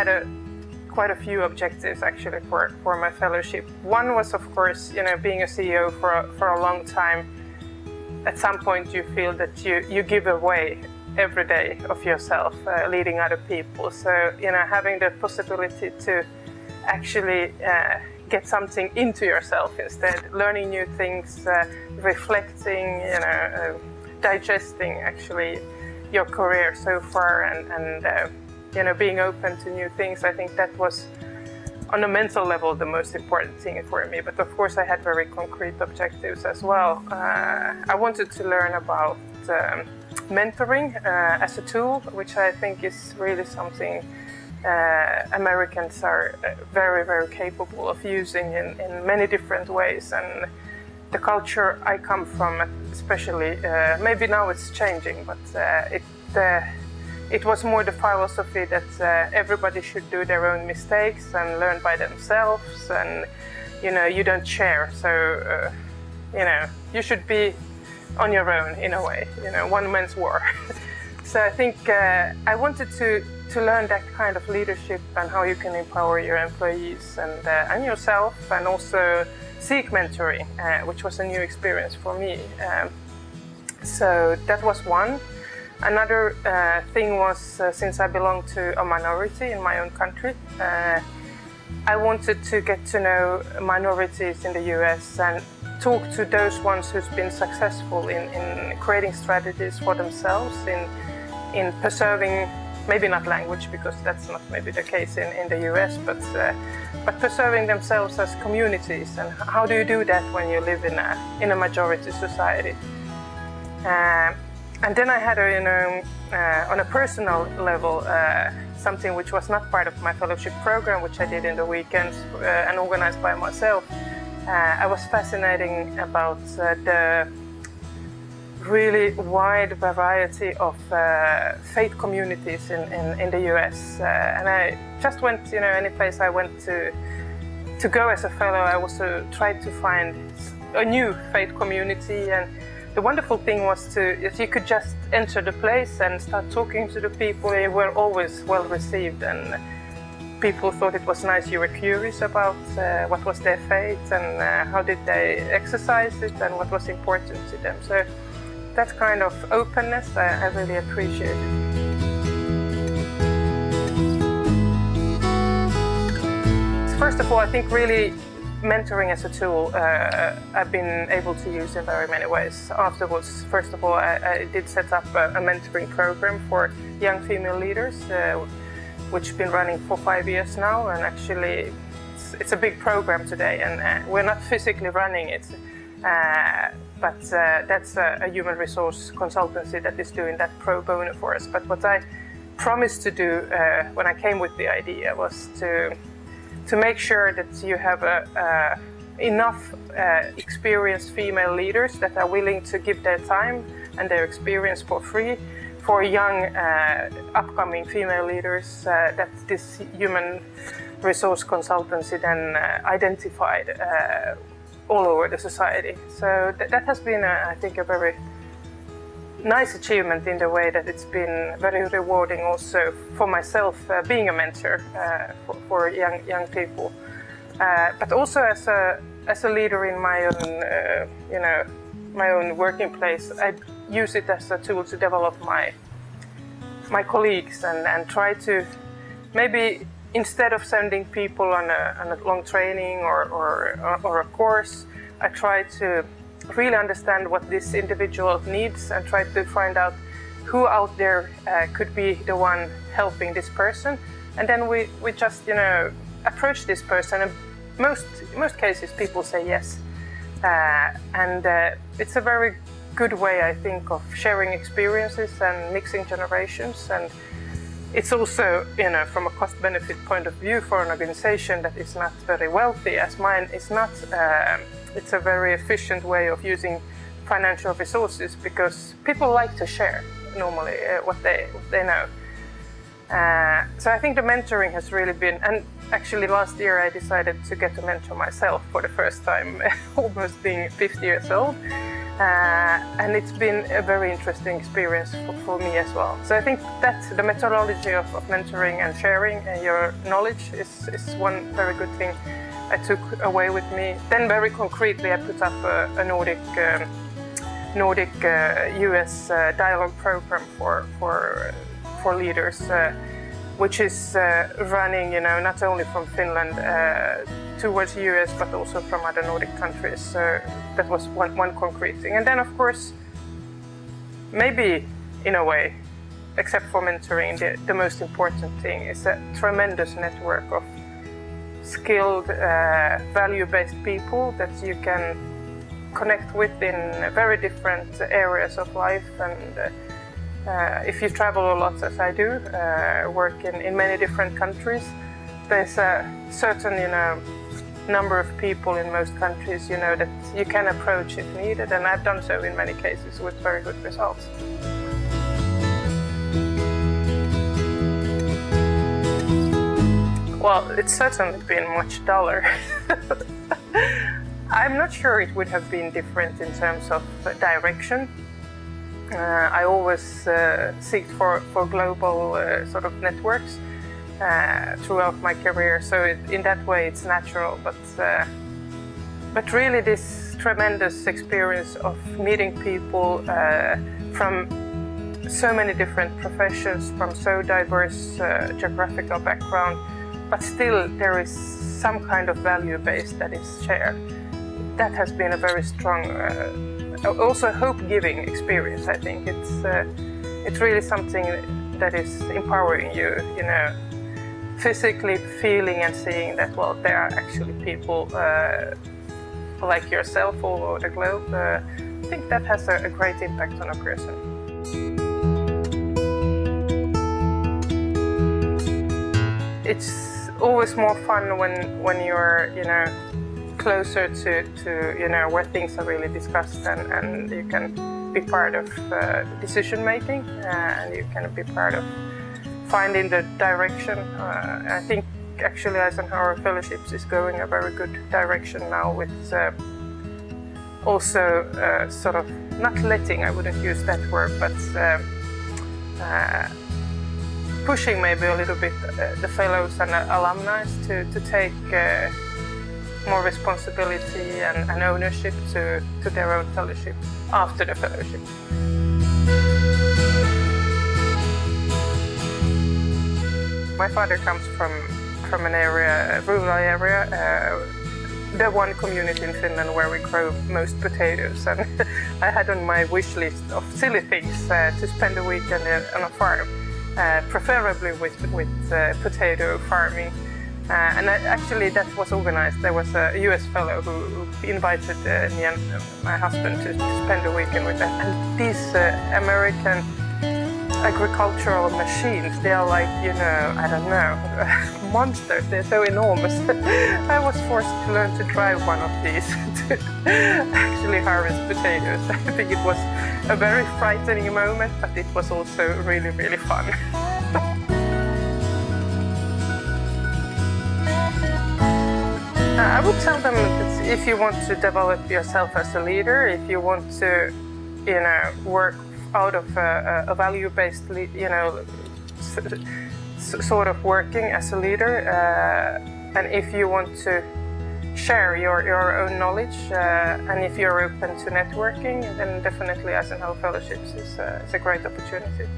had quite a few objectives actually for my fellowship. One was, of course, being a CEO for a long time. At some point you feel that you give away every day of yourself, leading other people. So, having the possibility to actually get something into yourself instead, learning new things, reflecting, digesting actually your career so far, and being open to new things. I think that was, on a mental level, the most important thing for me. But of course I had very concrete objectives as well. I wanted to learn about mentoring as a tool, which I think is really something Americans are very, very capable of using in many different ways. And the culture I come from, especially, maybe now it's changing, but it was more the philosophy that everybody should do their own mistakes and learn by themselves, and you don't share, so you should be on your own in a way, one man's war. So I think I wanted to learn that kind of leadership and how you can empower your employees and yourself, and also seek mentoring, which was a new experience for me. So that was one. Another thing was, since I belong to a minority in my own country, I wanted to get to know minorities in the US and talk to those ones who's been successful in creating strategies for themselves, in preserving, maybe not language, because that's not maybe the case in the US, but preserving themselves as communities. And how do you do that when you live in a majority society? And then I had, on a personal level, something which was not part of my fellowship program, which I did in the weekends and organized by myself. I was fascinated about the really wide variety of faith communities in the US. And I just went, any place I went to go as a fellow, I also tried to find a new faith community. And the wonderful thing was if you could just enter the place and start talking to the people. They were always well received, and people thought it was nice. You were curious about what was their faith and how did they exercise it and what was important to them. So that kind of openness I really appreciated. First of all, I think really mentoring as a tool I've been able to use in very many ways. Afterwards, first of all, I did set up a mentoring program for young female leaders, which has been running for 5 years now, and actually it's a big program today, and we're not physically running it, but that's a human resource consultancy that is doing that pro bono for us. But what I promised to do when I came with the idea was to make sure that you have enough experienced female leaders that are willing to give their time and their experience for free for young upcoming female leaders that this human resource consultancy then identified all over the society. So that has been, I think, a very nice achievement in the way that it's been very rewarding also for myself, being a mentor for young people, but also as a leader in my own my own working place. I use it as a tool to develop my colleagues and try to, maybe instead of sending people on a long training or a course, I try to really understand what this individual needs and try to find out who out there could be the one helping this person. And then we just, approach this person, and in most cases people say yes. And it's a very good way, I think, of sharing experiences and mixing generations. And it's also, from a cost-benefit point of view, for an organization that is not very wealthy, as mine is not, it's a very efficient way of using financial resources, because people like to share normally what they know. So I think the mentoring has really been, and actually last year I decided to get a mentor myself for the first time, almost being 50 years old. And it's been a very interesting experience for me as well. So I think that the methodology of mentoring and sharing your knowledge is one very good thing I took away with me. Then very concretely I put up a Nordic US dialogue program for leaders, which is running, not only from Finland towards the US, but also from other Nordic countries. So that was one concrete thing. And then, of course, maybe in a way, except for mentoring, the most important thing is a tremendous network of skilled, value-based people that you can connect with in very different areas of life. And if you travel a lot, as I do, work in many different countries, there's a certain, number of people in most countries, that you can approach if needed, and I've done so in many cases with very good results. Well, it's certainly been much duller. I'm not sure it would have been different in terms of direction. I always seek for global sort of networks throughout my career, so in that way it's natural. But really, this tremendous experience of meeting people from so many different professions, from so diverse geographical background, but still there is some kind of value base that is shared. That has been a very strong, also hope-giving experience. I think it's really something that is empowering you, physically feeling and seeing that, well, there are actually people like yourself all over the globe. I think that has a great impact on a person. It's always more fun when you're, closer to where things are really discussed, and you can be part of decision making, and you can be part of finding the direction. I think actually Eisenhower Fellowships is going a very good direction now with also sort of not letting, I wouldn't use that word, but pushing maybe a little bit the fellows and alumni to take more responsibility and ownership to their own fellowship after the fellowship. My father comes from an area, a rural area, the one community in Finland where we grow most potatoes, and I had on my wish list of silly things to spend a weekend on a farm, preferably with potato farming. And actually that was organized. There was a US fellow who invited me and my husband to spend a weekend with them. And these American agricultural machines, they are like, I don't know, monsters. They're so enormous. I was forced to learn to drive one of these to actually harvest potatoes. I think it was a very frightening moment, but it was also really, really fun. I would tell them that if you want to develop yourself as a leader, if you want to, work out of a value-based, sort of working as a leader, and if you want to share your own knowledge, and if you're open to networking, then definitely Eisenhower Fellowships is a great opportunity.